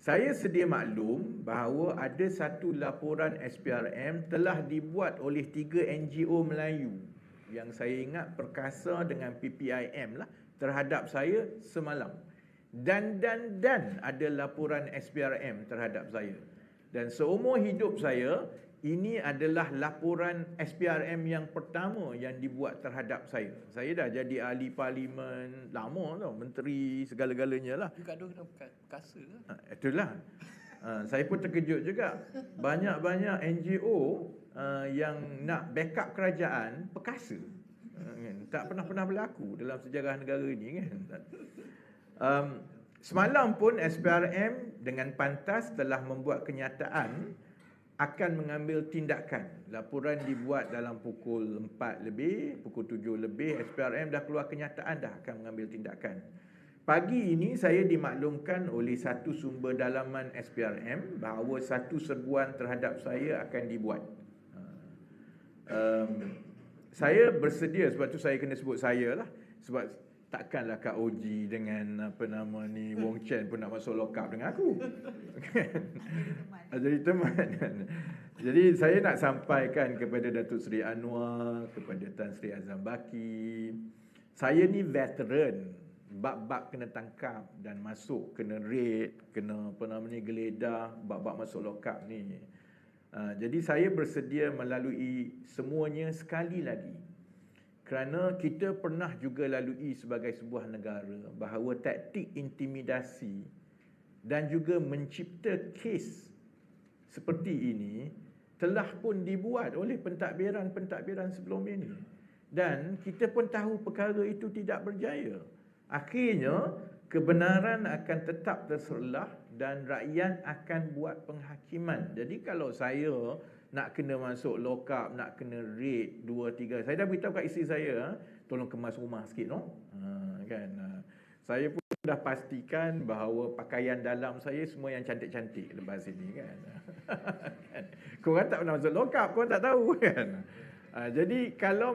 Saya sedia maklum bahawa ada satu laporan SPRM telah dibuat oleh 3 NGO Melayu yang saya ingat Perkasa dengan PPIM lah terhadap saya semalam. Dan ada laporan SPRM terhadap saya. Dan seumur hidup saya, ini adalah laporan SPRM yang pertama yang dibuat terhadap saya. Saya dah jadi ahli parlimen lama tau, menteri segala-galanya lah. You gaduh dengan Perkasa ke? Itulah. Saya pun terkejut juga. Banyak-banyak NGO yang nak backup kerajaan perkasa. Tak pernah berlaku dalam sejarah negara ini kan. Semalam pun SPRM dengan pantas telah membuat kenyataan akan mengambil tindakan. Laporan dibuat dalam pukul 4 lebih, pukul 7 lebih, SPRM dah keluar kenyataan dah akan mengambil tindakan. Pagi ini saya dimaklumkan oleh satu sumber dalaman SPRM bahawa satu serbuan terhadap saya akan dibuat. Saya bersedia, sebab tu saya kena sebut saya lah, sebab takkanlah Kak Oji dengan Wong Chen pun nak masuk lock up dengan aku. Jadi teman. Jadi saya nak sampaikan kepada Datuk Seri Anwar, kepada Tan Sri Azam Baki, saya ni veteran bab-bab kena tangkap dan masuk, kena raid, kena geledah, bab-bab masuk lock up ni. Jadi saya bersedia melalui semuanya sekali lagi. Kerana kita pernah juga lalui sebagai sebuah negara bahawa taktik intimidasi dan juga mencipta kes seperti ini telah pun dibuat oleh pentadbiran-pentadbiran sebelum ini. Dan kita pun tahu perkara itu tidak berjaya. Akhirnya, kebenaran akan tetap terselah dan rakyat akan buat penghakiman. Jadi kalau saya nak kena masuk lock up, nak kena raid 2-3, saya dah beritahu kat isteri saya, tolong kemas rumah sikit no. Saya pun dah pastikan bahawa pakaian dalam saya semua yang cantik-cantik lepas ini kan. Korang tak pernah masuk lock up, korang tak tahu kan. Jadi kalau